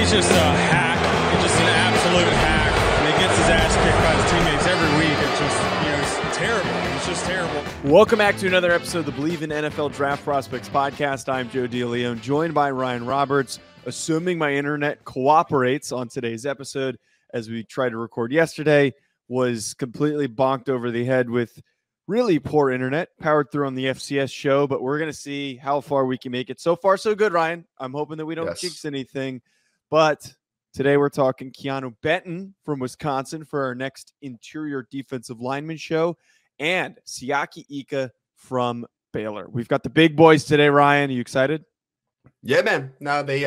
He's just a hack. He's just an absolute hack. And he gets his ass kicked by his teammates every week. It's just, it's terrible. It's just terrible. Welcome back to another episode of the Believe in NFL Draft Prospects podcast. I'm Joe DeLeone, joined by Ryan Roberts. Assuming my internet cooperates on today's episode, as we tried to record yesterday, was completely bonked over the head with really poor internet, powered through on the FCS show, but we're going to see how far we can make it. So far, so good, Ryan. I'm hoping that we don't jinx anything. But today we're talking Keanu Benton from Wisconsin for our next interior defensive lineman show, and Sayaki Ika from Baylor. We've got the big boys today, Ryan. Are you excited? Yeah, man. Now they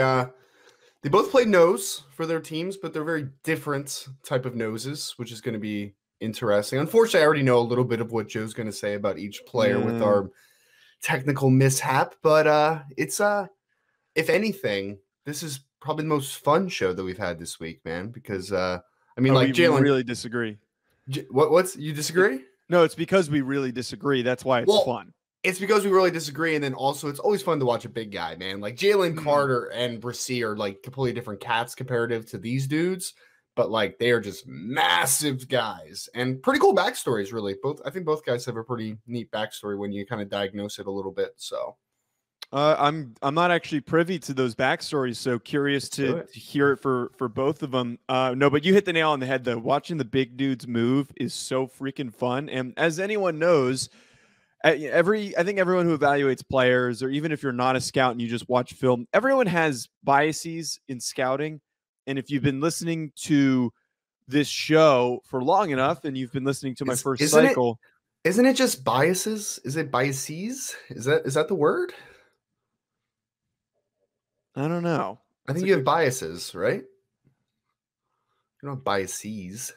both play nose for their teams, but they're very different type of noses, which is going to be interesting. Unfortunately, I already know a little bit of what Joe's going to say about each player with our technical mishap, but it's if anything, this is probably the most fun show that we've had this week, man, because like Jalen really disagree. What's you disagree? No, it's because we really disagree. That's why it's fun. It's because we really disagree, and then also it's always fun to watch a big guy, man. Like Jalen Carter and Brissy are like completely different cats comparative to these dudes, but like they are just massive guys and pretty cool backstories, really. I think both guys have a pretty neat backstory when you kind of diagnose it a little bit. So I'm not actually privy to those backstories, so curious to hear it for both of them. No, but you hit the nail on the head, though. Watching the big dudes move is so freaking fun, and as anyone knows, I think everyone who evaluates players, or even if you're not a scout and you just watch film, everyone has biases in scouting. And if you've been listening to this show for long enough, and you've been listening to my first cycle, isn't it just biases? Is it biases? Is that the word? I don't know. I think you have biases, right? You don't have biases.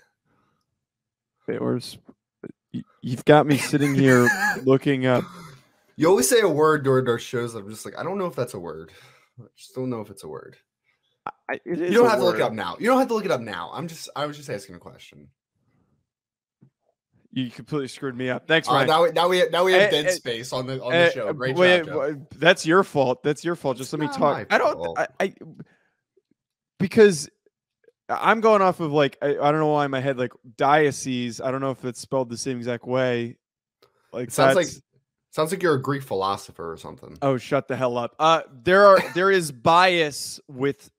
You've got me sitting here looking up. You always say a word during our shows. I'm just like, I don't know if that's a word. I just don't know if it's a word. You don't have to look it up now. You don't have to look it up now. I was just asking a question. You completely screwed me up. Thanks, Ryan. Now we have dead space on the show. Great job, Joe. That's your fault. That's your fault. Just let me talk. Because I'm going off of like I don't know why in my head like diocese. I don't know if it's spelled the same exact way. Like sounds like you're a Greek philosopher or something. Oh, shut the hell up. There is bias with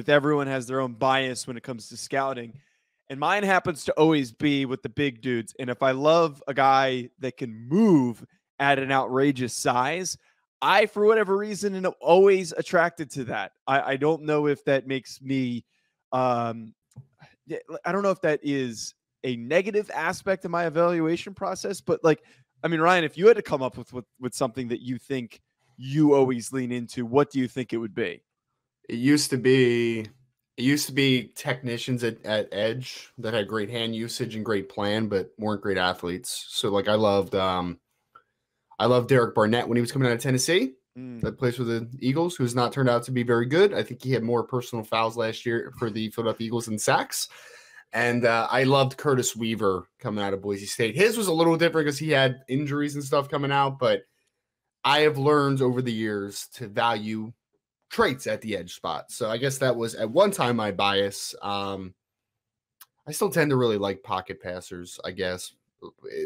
everyone has their own bias when it comes to scouting. And mine happens to always be with the big dudes. And if I love a guy that can move at an outrageous size, I, for whatever reason, am always attracted to that. I don't know if that makes me, I don't know if that is a negative aspect of my evaluation process, but like, I mean, Ryan, if you had to come up with something that you think you always lean into, what do you think it would be? It used to be technicians at edge that had great hand usage and great plan, but weren't great athletes. So like I loved Derek Barnett when he was coming out of Tennessee. That plays for the Eagles, who's not turned out to be very good. I think he had more personal fouls last year for the Philadelphia Eagles than sacks. And I loved Curtis Weaver coming out of Boise State. His was a little different because he had injuries and stuff coming out, but I have learned over the years to value traits at the edge spot. So I guess that was at one time my bias. I still tend to really like pocket passers, I guess.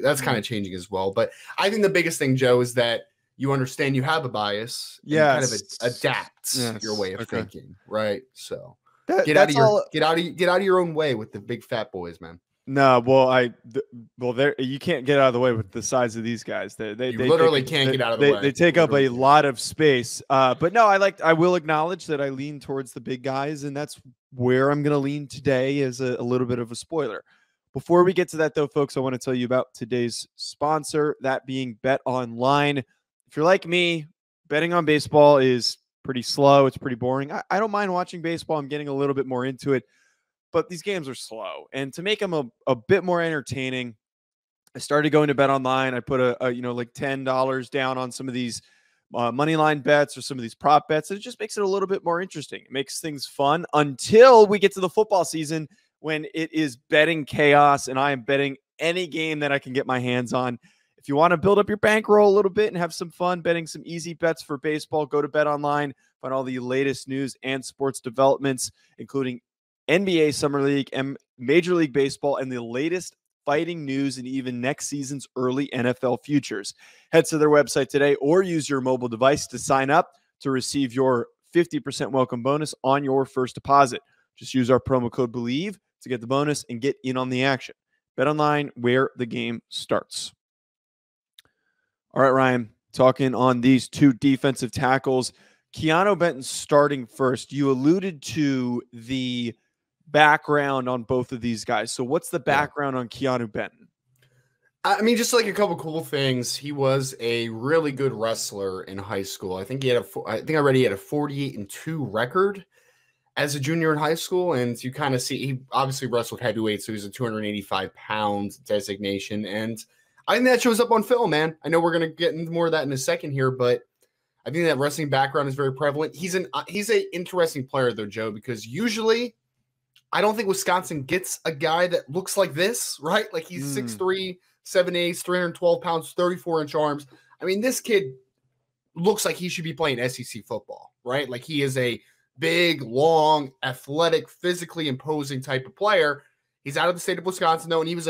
That's kind of changing as well. But I think the biggest thing, Joe, is that you understand you have a bias. Yeah, kind of adapt your way of thinking, right? So get out of your own way with the big fat boys, man. No, well, you can't get out of the way with the size of these guys. They literally can't get out of the way. They take up a lot of space. But no, I will acknowledge that I lean towards the big guys, and that's where I'm going to lean today as a little bit of a spoiler. Before we get to that, though, folks, I want to tell you about today's sponsor, that being Bet Online. If you're like me, betting on baseball is pretty slow. It's pretty boring. I don't mind watching baseball. I'm getting a little bit more into it. But these games are slow, and to make them a bit more entertaining, I started going to Bet Online. I put like $10 down on some of these money line bets or some of these prop bets, and it just makes it a little bit more interesting. It makes things fun until we get to the football season when it is betting chaos, and I am betting any game that I can get my hands on. If you want to build up your bankroll a little bit and have some fun betting some easy bets for baseball, go to Bet Online, find all the latest news and sports developments, including NBA Summer League and Major League Baseball, and the latest fighting news and even next season's early NFL futures. Head to their website today or use your mobile device to sign up to receive your 50% welcome bonus on your first deposit. Just use our promo code BELIEVE to get the bonus and get in on the action. Bet Online, where the game starts. All right, Ryan, talking on these two defensive tackles. Keanu Benton starting first. You alluded to the background on both of these guys. So what's the background on Keanu Benton? I mean, just like a couple cool things. He was a really good wrestler in high school. I think he had I read he had a 48-2 record as a junior in high school. And you kind of see, he obviously wrestled heavyweight, so he's a 285-pound designation. And I think that shows up on film, man. I know we're going to get into more of that in a second here, but I think that wrestling background is very prevalent. He's an interesting player, though, Joe, because usually I don't think Wisconsin gets a guy that looks like this, right? Like he's 6'3", 7'8", 312 pounds, 34-inch arms. I mean, this kid looks like he should be playing SEC football, right? Like he is a big, long, athletic, physically imposing type of player. He's out of the state of Wisconsin, though, and he was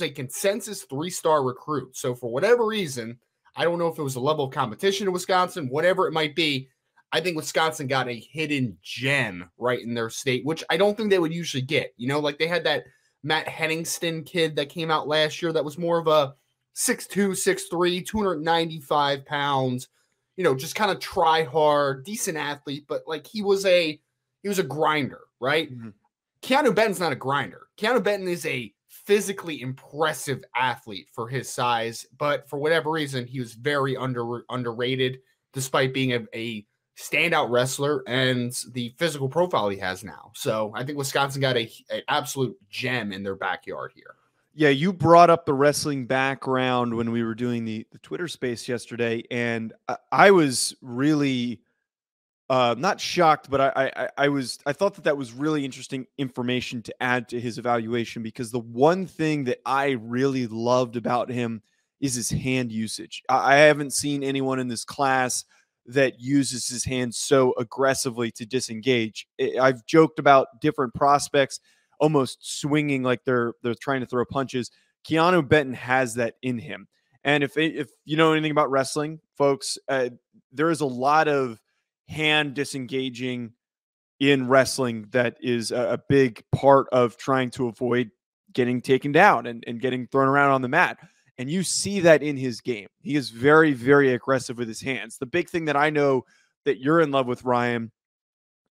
a consensus 3-star recruit. So for whatever reason, I don't know if it was a level of competition in Wisconsin, whatever it might be, I think Wisconsin got a hidden gem right in their state, which I don't think they would usually get. You know, like they had that Matt Henningston kid that came out last year that was more of a 6'2", 6'3", 295 pounds, you know, just kind of try hard, decent athlete, but like he was a grinder, right? Mm-hmm. Keanu Benton's not a grinder. Keanu Benton is a physically impressive athlete for his size, but for whatever reason, he was very underrated despite being a standout wrestler and the physical profile he has now. So I think Wisconsin got an absolute gem in their backyard here. Yeah, you brought up the wrestling background when we were doing the Twitter space yesterday, and I was really not shocked, but I thought that was really interesting information to add to his evaluation, because the one thing that I really loved about him is his hand usage. I haven't seen anyone in this class that uses his hands so aggressively to disengage. I've joked about different prospects almost swinging like they're trying to throw punches. Keanu Benton has that in him. And if you know anything about wrestling, folks, there is a lot of hand disengaging in wrestling that is a big part of trying to avoid getting taken down and getting thrown around on the mat. And you see that in his game. He is very, very aggressive with his hands. The big thing that I know that you're in love with, Ryan,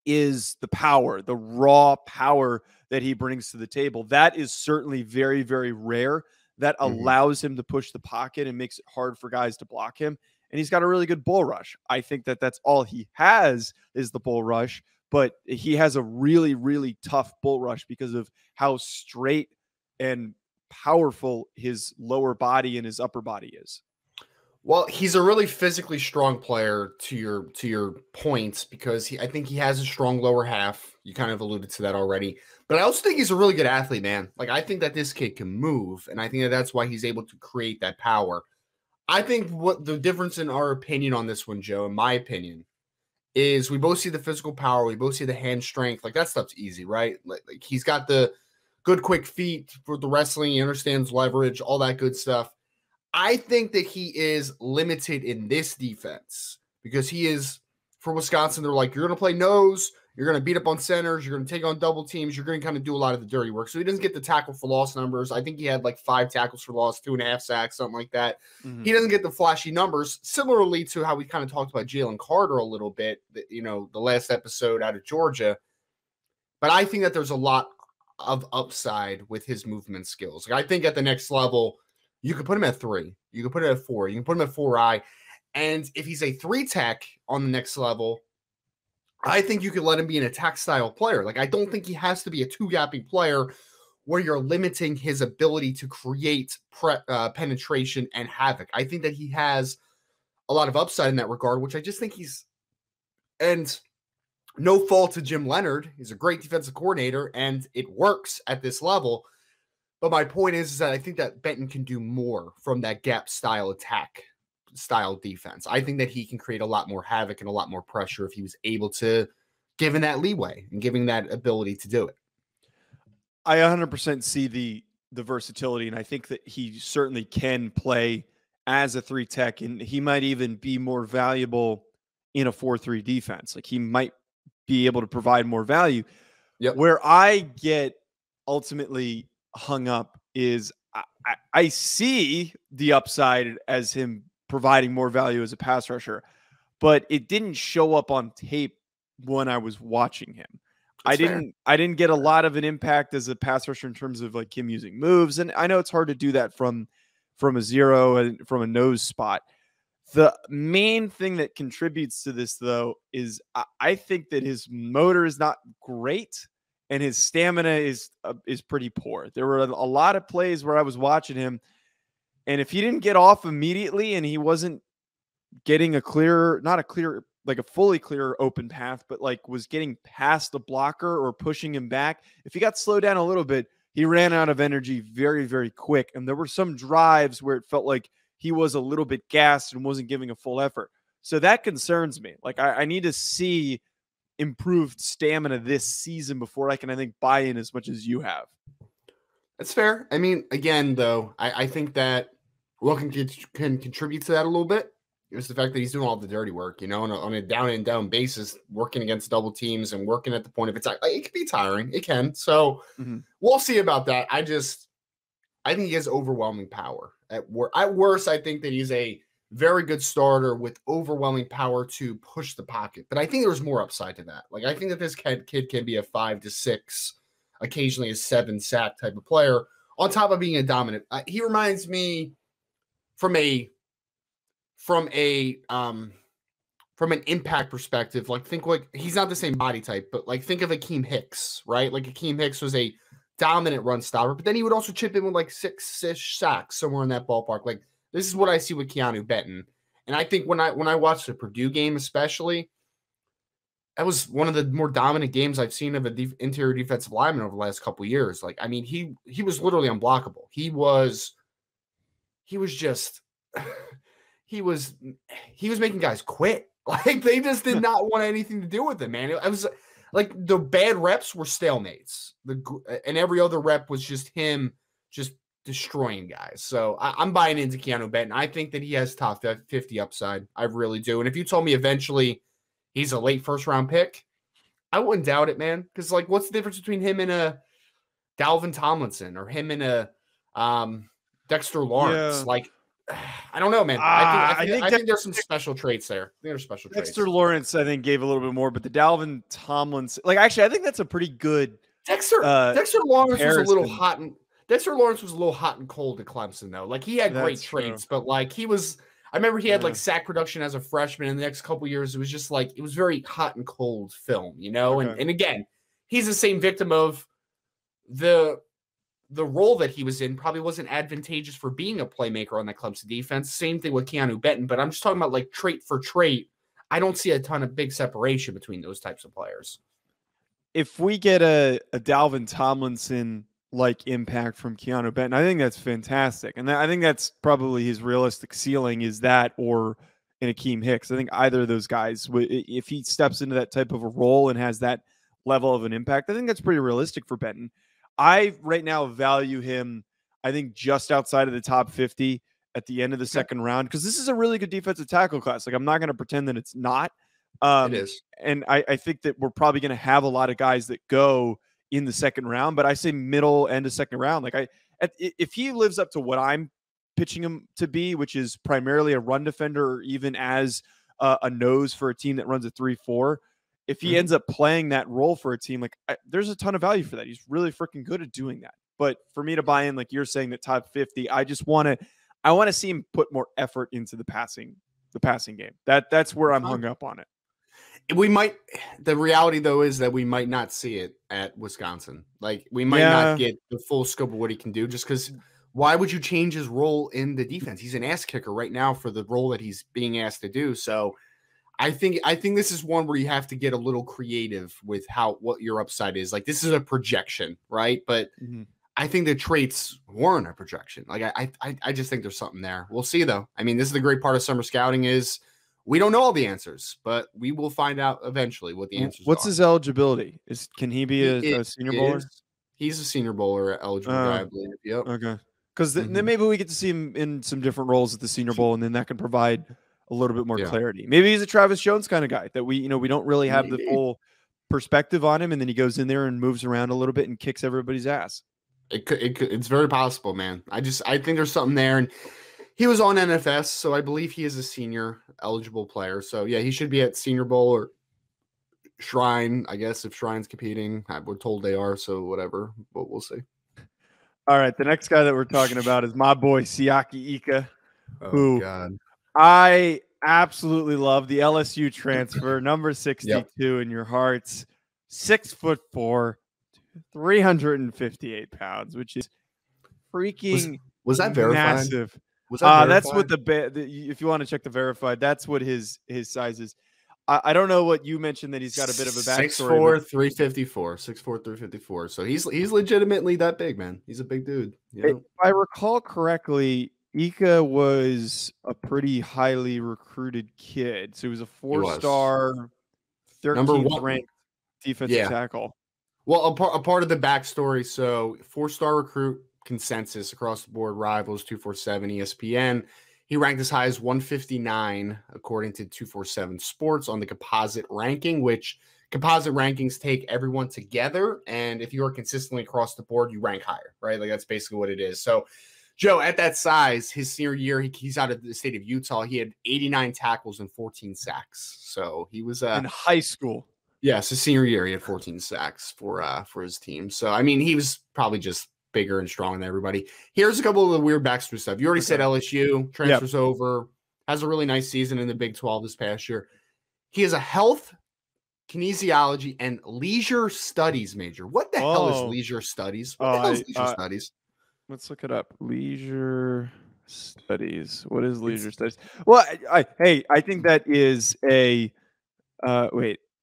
is the power, the raw power that he brings to the table. That is certainly very, very rare. That allows him to push the pocket and makes it hard for guys to block him. And he's got a really good bull rush. I think that that's all he has is the bull rush, but he has a really, really tough bull rush because of how straight and powerful his lower body and his upper body is. Well, he's a really physically strong player to your points, because I think he has a strong lower half. You kind of alluded to that already, but I also think he's a really good athlete, man. Like I think that this kid can move, and I think that that's why he's able to create that power. I think what the difference in our opinion on this one, Joe, in my opinion, is we both see the physical power. We both see the hand strength. Like that stuff's easy, right? Like he's got the good, quick feet for the wrestling. He understands leverage, all that good stuff. I think that he is limited in this defense because he is, for Wisconsin, they're like, you're going to play nose, you're going to beat up on centers, you're going to take on double teams, you're going to kind of do a lot of the dirty work. So he doesn't get the tackle for loss numbers. I think he had like 5 tackles for loss, 2.5 sacks, something like that. Mm-hmm. He doesn't get the flashy numbers, similarly to how we kind of talked about Jalen Carter a little bit, you know, the last episode out of Georgia. But I think that there's a lot of upside with his movement skills. Like I think at the next level, you can put him at 3. You can put him at 4. You can put him at 4I. And if he's a 3 tech on the next level, I think you could let him be an attack style player. Like I don't think he has to be a 2-gapping player where you're limiting his ability to create penetration and havoc. I think that he has a lot of upside in that regard, which I just think and no fault to Jim Leonard. He's a great defensive coordinator and it works at this level. But my point is that I think that Benton can do more from that gap style defense. I think that he can create a lot more havoc and a lot more pressure if he was able to, given that leeway and giving that ability to do it. I 100% see the versatility, and I think that he certainly can play as a 3 tech, and he might even be more valuable in a 4-3 defense. Like, he might be able to provide more value. Yep. Where I get ultimately hung up is I see the upside as him providing more value as a pass rusher, but it didn't show up on tape when I was watching him. I didn't get a lot of an impact as a pass rusher in terms of like him using moves. And I know it's hard to do that from a zero and from a nose spot. The main thing that contributes to this, though, is I think that his motor is not great and his stamina is pretty poor. There were a lot of plays where I was watching him, and if he didn't get off immediately and he wasn't getting a fully clear open path, but like was getting past the blocker or pushing him back, if he got slowed down a little bit, he ran out of energy very, very quick. And there were some drives where it felt like he was a little bit gassed and wasn't giving a full effort. So that concerns me. Like, I need to see improved stamina this season before I can, I think, buy in as much as you have. That's fair. I mean, again, though, I think that what can contribute to that a little bit is the fact that he's doing all the dirty work, on a down and down basis, working against double teams and working at the point of attack. It can be tiring. It can. So we'll see about that. I think he has overwhelming power. At worst, I think that he's a very good starter with overwhelming power to push the pocket. But I think there's more upside to that. Like, I think that this kid can be a 5 to 6, occasionally a 7 sack type of player, on top of being a dominant. He reminds me from an impact perspective, think like he's not the same body type, but like think of Akeem Hicks, right? Like Akeem Hicks was a dominant run stopper, but then he would also chip in with like 6-ish sacks somewhere in that ballpark. Like, this is what I see with Keanu Benton. And I think when I watched the Purdue game, especially, that was one of the more dominant games I've seen of an interior defensive lineman over the last couple of years. Like, I mean, he was literally unblockable. He was just he was making guys quit. Like, they just did not want anything to do with him, man. I was like, the bad reps were stalemates. And every other rep was just him just destroying guys. So I'm buying into Keanu Benton. I think that he has top 50 upside. I really do. And if you told me eventually he's a late first round pick, I wouldn't doubt it, man. Because, like, what's the difference between him and a Dalvin Tomlinson or him and a Dexter Lawrence? Yeah. Like, I don't know, man. I think there's some special traits there. I think there's special traits. Dexter Lawrence, I think, gave a little bit more, but the Dalvin Tomlinson, like, actually, I think that's a pretty good. Dexter Lawrence was a little hot, and Dexter Lawrence was a little hot and cold at Clemson, though. Like, he had great traits, but like he was. I remember he had like sack production as a freshman. In the next couple of years, it was just like it was very hot and cold film, Okay. And again, he's the same victim of the role that he was in probably wasn't advantageous for being a playmaker on that Clemson defense. Same thing with Keanu Benton, but I'm just talking about like trait for trait. I don't see a ton of big separation between those types of players. If we get a Dalvin Tomlinson like impact from Keanu Benton, I think that's fantastic. And I think that's probably his realistic ceiling, is that or an Akeem Hicks. I think either of those guys, if he steps into that type of a role and has that level of an impact, I think that's pretty realistic for Benton. I right now value him, I think, just outside of the top 50 at the end of the second round, because this is a really good defensive tackle class. Like, I'm not going to pretend that it's not. It is. And I think that we're probably going to have a lot of guys that go in the second round, but I say middle end of second round. Like, if he lives up to what I'm pitching him to be, which is primarily a run defender, or even as a nose for a team that runs a 3-4, if he ends up playing that role for a team, like, there's a ton of value for that. He's really freaking good at doing that. But for me to buy in, like you're saying, that top 50, I want to see him put more effort into the passing game. That's where I'm hung up on it. The reality, though, is that we might not see it at Wisconsin. Like, we might not get the full scope of what he can do, just because why would you change his role in the defense? He's an ass kicker right now for the role that he's being asked to do. So I think this is one where you have to get a little creative with what your upside is. Like, this is a projection, right? But I think the traits warrant a projection. Like I just think there's something there. We'll see though. I mean, this is the great part of summer scouting is we don't know all the answers, but we will find out eventually what the answers What's are. his eligibility? Can he be He a senior bowler? He's a senior bowler eligible guy, I believe. Yep. Okay. Because then maybe we get to see him in some different roles at the Senior Bowl, and then that can provide a little bit more clarity. Maybe he's a Travis Jones kind of guy that we don't really have the full perspective on him, and then he goes in there and moves around a little bit and kicks everybody's ass. It's very possible, man. I think there's something there, and he was on NFS, so I believe he is a senior eligible player. So yeah, he should be at Senior Bowl or Shrine, I guess, if Shrine's competing. We're told they are, so whatever, but we'll see. All right, the next guy that we're talking about is my boy Sayaki Ika, who God. I absolutely love. The LSU transfer, number 62 in your hearts, 6'4", 358 pounds, which is freaking was that verified? Massive. Was that verified? That's what if you want to check the verified, that's what his size is. I don't know what you mentioned that he's got a bit of a backstory. 6'4", 354. 6'4", 354. So he's legitimately that big, man. He's a big dude. You know? If I recall correctly, Ika was a pretty highly recruited kid. So he was a 4-star, 13th ranked defensive tackle. Well, a part of the backstory. So 4-star recruit consensus across the board, Rivals, 247, ESPN. He ranked as high as 159, according to 247 Sports on the composite ranking, which composite rankings take everyone together. And if you are consistently across the board, you rank higher, right? Like that's basically what it is. So Joe, at that size, his senior year, he's out of the state of Utah. He had 89 tackles and 14 sacks. So he was in high school. Yes, his senior year, he had 14 sacks for his team. So, I mean, he was probably just bigger and stronger than everybody. Here's a couple of the weird backstory stuff. You already said LSU, transfers over, has a really nice season in the Big 12 this past year. He is a health, kinesiology, and leisure studies major. What the hell is leisure studies? What the hell is leisure studies? Let's look it up. Leisure studies. What is leisure studies? Well, I think that is a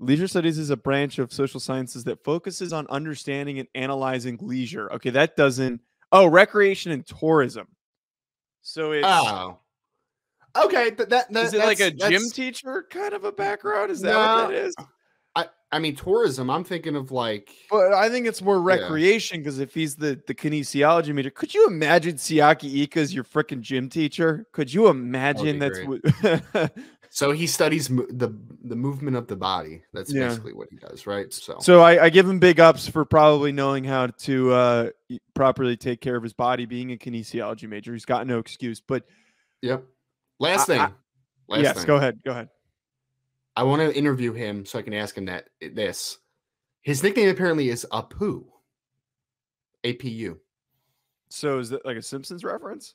leisure studies is a branch of social sciences that focuses on understanding and analyzing leisure. Okay, that doesn't. Recreation and tourism. So it's. Okay, but is it like a gym teacher kind of a background? Is that what that is? I mean, tourism. I'm thinking of like. But I think it's more recreation because if he's the kinesiology major, could you imagine Sayaki Ika as your freaking gym teacher? Could you imagine that's what? So he studies the movement of the body. That's basically what he does, right? So I give him big ups for probably knowing how to properly take care of his body. Being a kinesiology major, he's got no excuse. But last thing. Go ahead. I want to interview him so I can ask him this. His nickname apparently is Apu. APU. So is that like a Simpsons reference?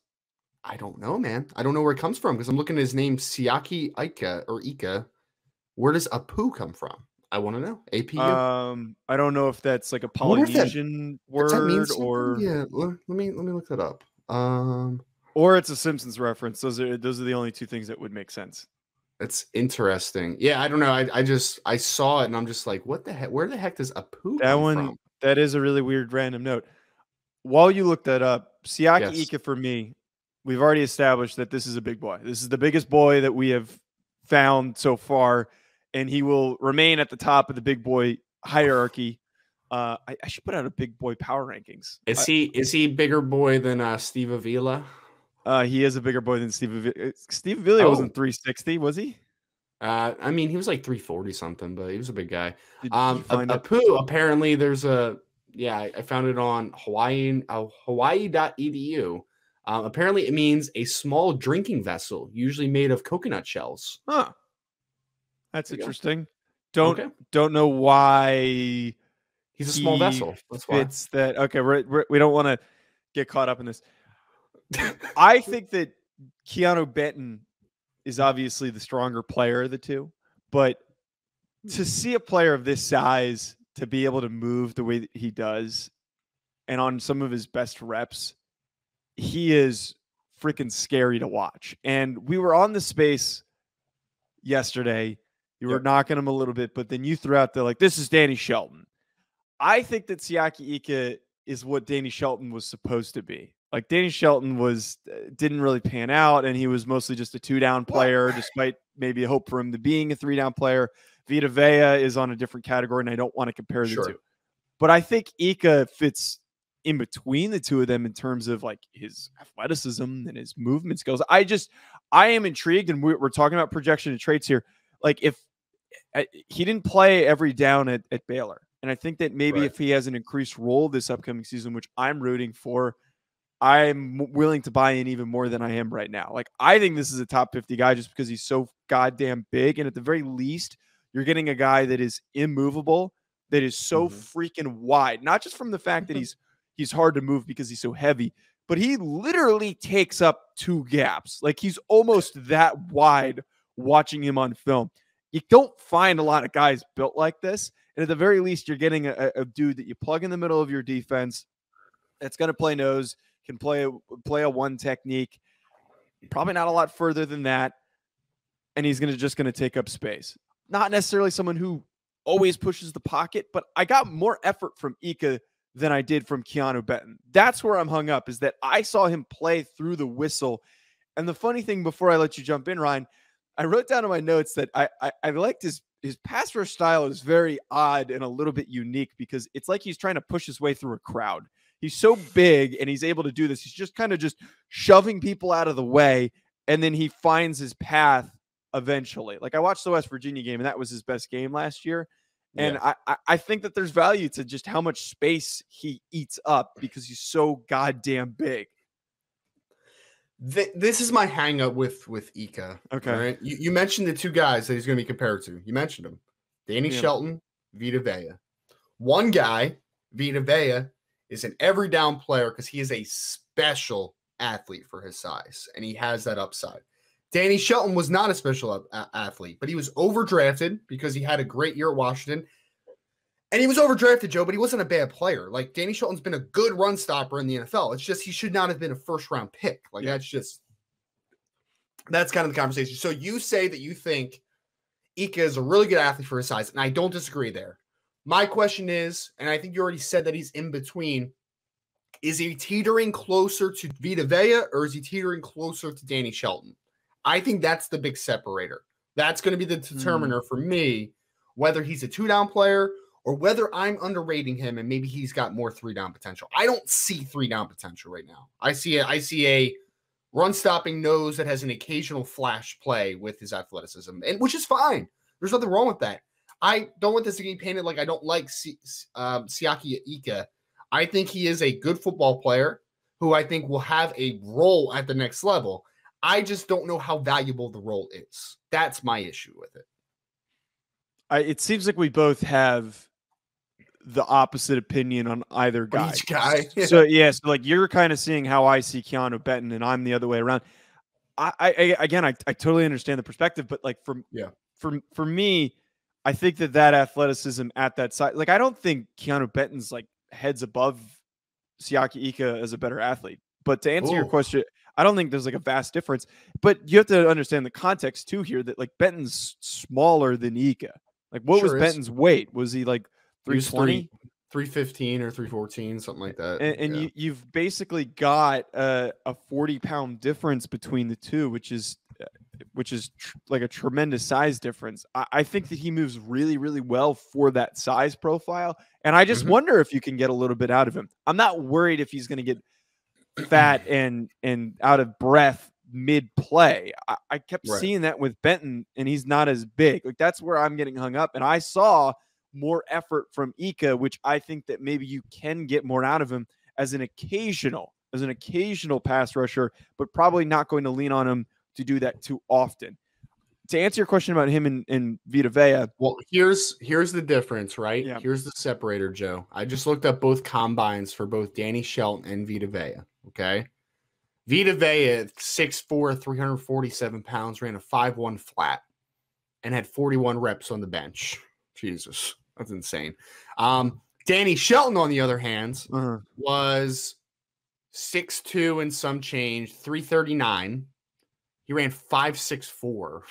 I don't know, man. I don't know where it comes from because I'm looking at his name, Sayaki Ika or Ika. Where does Apu come from? I want to know. APU. I don't know if that's like a Polynesian word or let me look that up. Or it's a Simpsons reference. Those are the only two things that would make sense. That's interesting. Yeah, I don't know. I saw it and I'm just like, what the heck? Where the heck does Apu come from? That is a really weird random note. While you look that up, Sayaki Ika for me, we've already established that this is a big boy. This is the biggest boy that we have found so far, and he will remain at the top of the big boy hierarchy. I should put out a big boy power rankings. Is he bigger boy than Steve Avila? He is a bigger boy than Steve Avila. Steve Avila wasn't 360, was he? I mean, he was like 340 something, but he was a big guy. Apu, apparently there's I found it on Hawaii.edu. Apparently it means a small drinking vessel, usually made of coconut shells. Huh. That's interesting. Don't know why he's a small vessel. That's why. It's that. Okay, we don't want to get caught up in this. I think that Keanu Benton is obviously the stronger player of the two, but to see a player of this size to be able to move the way that he does and on some of his best reps, he is freaking scary to watch. And we were on the space yesterday. You were knocking him a little bit, but then you threw out the this is Danny Shelton. I think that Sayaki Ika is what Danny Shelton was supposed to be. Like Danny Shelton didn't really pan out, and he was mostly just a 2-down player, despite maybe a hope for him to being a 3-down player. Vita Vea is on a different category, and I don't want to compare the two. But I think Ika fits in between the two of them in terms of like his athleticism and his movement skills. I am intrigued, and we're talking about projection and traits here. Like if he didn't play every down at Baylor, and I think that maybe if he has an increased role this upcoming season, which I'm rooting for, I'm willing to buy in even more than I am right now. Like, I think this is a top 50 guy just because he's so goddamn big. And at the very least, you're getting a guy that is immovable, that is so freaking wide, not just from the fact that he's hard to move because he's so heavy, but he literally takes up 2 gaps. Like, he's almost that wide watching him on film. You don't find a lot of guys built like this. And at the very least, you're getting a dude that you plug in the middle of your defense that's going to play nose, can play a one technique, probably not a lot further than that, and he's just going to take up space. Not necessarily someone who always pushes the pocket, but I got more effort from Ika than I did from Keanu Benton. That's where I'm hung up, is that I saw him play through the whistle. And the funny thing, before I let you jump in, Ryan, I wrote down in my notes that I liked his pass rush style is very odd and a little bit unique because it's like he's trying to push his way through a crowd. He's so big and he's able to do this. He's just kind of just shoving people out of the way, and then he finds his path eventually. Like I watched the West Virginia game, and that was his best game last year. And I think that there's value to just how much space he eats up because he's so goddamn big. This is my hang up with Ika. Okay. Right? You mentioned the 2 guys that he's going to be compared to. You mentioned them. Danny Shelton, Vita Vea. One guy, Vita Vea, is an every down player because he is a special athlete for his size, and he has that upside. Danny Shelton was not a special athlete, but he was overdrafted because he had a great year at Washington. And he was overdrafted, Joe, but he wasn't a bad player. Like, Danny Shelton's been a good run stopper in the NFL. It's just he should not have been a first-round pick. Like, that's kind of the conversation. So you say that you think Ika is a really good athlete for his size, and I don't disagree there. My question is, and I think you already said that he's in between, is he teetering closer to Vita Vea or is he teetering closer to Danny Shelton? I think that's the big separator. That's going to be the determiner for me, whether he's a 2-down player or whether I'm underrating him and maybe he's got more 3-down potential. I don't see 3-down potential right now. I see a run-stopping nose that has an occasional flash play with his athleticism, and which is fine. There's nothing wrong with that. I don't want this to get painted like I don't like Sayaki Ika. I think he is a good football player who I think will have a role at the next level. I just don't know how valuable the role is. That's my issue with it. It seems like we both have the opposite opinion on either guy. Each guy. So like you're kind of seeing how I see Keanu Benton, and I'm the other way around. I totally understand the perspective, but like for me, I think that athleticism at that side, like I don't think Keanu Benton's like heads above Sayaki Ika as a better athlete. But to answer your question, I don't think there's like a vast difference. But you have to understand the context too here that like Benton's smaller than Ika. Like what was Benton's weight? Was he like 320? 315 or 314, something like that. And you've basically got a 40-pound difference between the two, which is like a tremendous size difference. I think that he moves really, really well for that size profile. And I just wonder if you can get a little bit out of him. I'm not worried if he's going to get fat and out of breath mid-play. I kept seeing that with Benton, and he's not as big. Like that's where I'm getting hung up. And I saw more effort from Ika, which I think that maybe you can get more out of him as an occasional pass rusher, but probably not going to lean on him to do that too often. To answer your question about him and Vita Vea. Well, here's the difference, right? Yeah. Here's the separator, Joe. I just looked up both combines for both Danny Shelton and Vita Vea. Okay. Vita Vea, 6'4", 347 pounds, ran a 5.1 flat and had 41 reps on the bench. Jesus, that's insane. Danny Shelton, on the other hand, was 6'2" and some change, 339. He ran 5.64.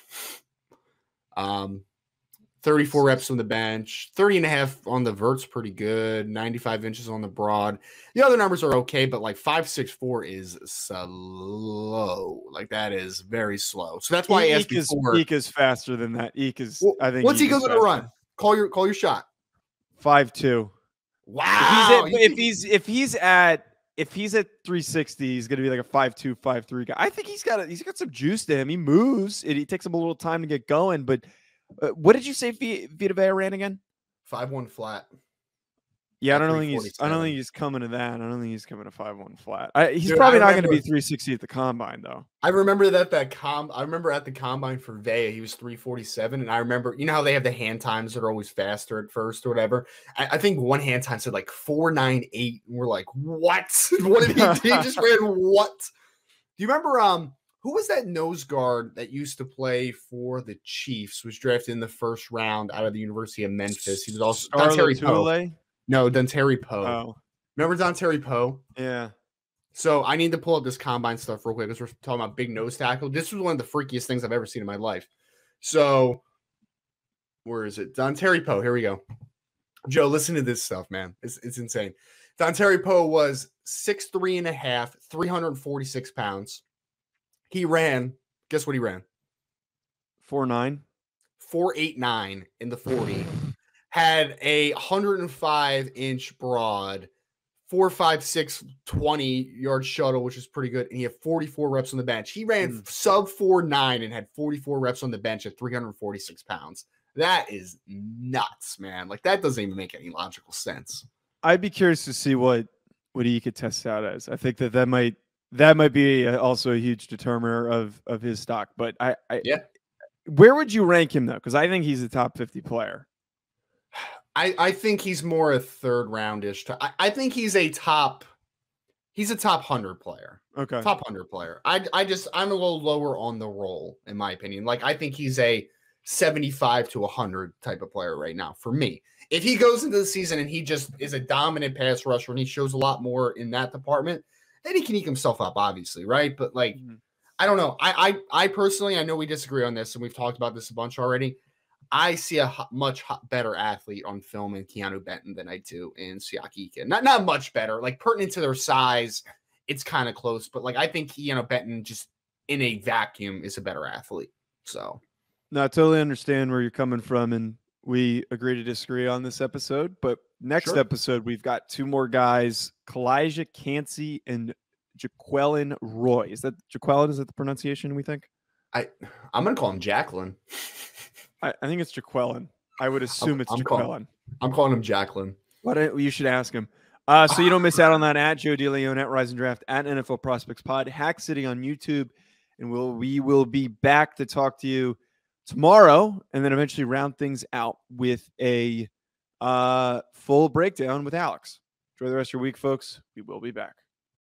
34 reps on the bench, 30 and a half on the vert's pretty good, 95 inches on the broad. The other numbers are okay, but like 5.64 is slow. Like that is very slow. So that's why I asked before. Ika's faster than that. Ika's, Well, I think. What's he Ika's going to run? Call your shot. 5'2". Wow. If he's at 360, he's going to be like a 5'2", 5'3" guy. I think he's got some juice to him. He moves. He takes him a little time to get going, but what did you say Vita Vea ran again? 5'1" flat. Yeah, I don't think he's coming to that. I don't think he's coming to 5'1" flat. He's Dude, probably not going to be 360 at the combine though. I remember at the combine for Vea, he was 347, and I remember, you know how they have the hand times that are always faster at first or whatever. I think one hand time said like 4.98, and we're like, what? What did he do? He just ran what? Do you remember who was that nose guard that used to play for the Chiefs? Was drafted in the first round out of the University of Memphis. He was also Dontari Poe. No, Dontari Poe. Oh. Remember Dontari Poe? Yeah. So I need to pull up this combine stuff real quick because we're talking about big nose tackle. This was one of the freakiest things I've ever seen in my life. So where is it? Dontari Poe. Here we go. Joe, listen to this stuff, man. It's insane. Dontari Poe was 6'3" and a half, 346 pounds. He ran, guess what he ran? 4'9". 4.89 in the 40. Had a 105-inch broad, 4.56 20-yard shuttle, which is pretty good. And he had 44 reps on the bench. He ran sub 4.9 and had 44 reps on the bench at 346 pounds. That is nuts, man. Like that doesn't even make any logical sense. I'd be curious to see what he could test out as. I think that might be also a huge determiner of his stock. But yeah. Where would you rank him though? Because I think he's a top 50 player. I think he's more a third roundish. I think he's a top 100 player. Okay. Top 100 player. I'm a little lower on the roll, in my opinion. Like I think he's a 75 to 100 type of player right now for me. If he goes into the season and he just is a dominant pass rusher and he shows a lot more in that department, then he can eke himself up, obviously, right? But like, I don't know. I personally, I know we disagree on this and we've talked about this a bunch already. I see a much better athlete on film in Keanu Benton than I do in Sayaki Ika. Not much better. Like pertinent to their size, it's kind of close. But like I think Keanu Benton just in a vacuum is a better athlete. So, no, I totally understand where you're coming from, and we agree to disagree on this episode. But next episode, we've got two more guys: Kalijah Cansey and Jaquelin Roy. Is that Jaquelin? Is that the pronunciation we think? I'm gonna call him Jacqueline. I think it's Jaquelin. I would assume it's Jaquelin. I'm calling him Jacqueline. You should ask him. So you don't miss out on that at Joe DeLeone, at Rise and Draft, at NFL Prospects Pod, Hack City on YouTube. And we will be back to talk to you tomorrow and then eventually round things out with a full breakdown with Alex. Enjoy the rest of your week, folks. We will be back.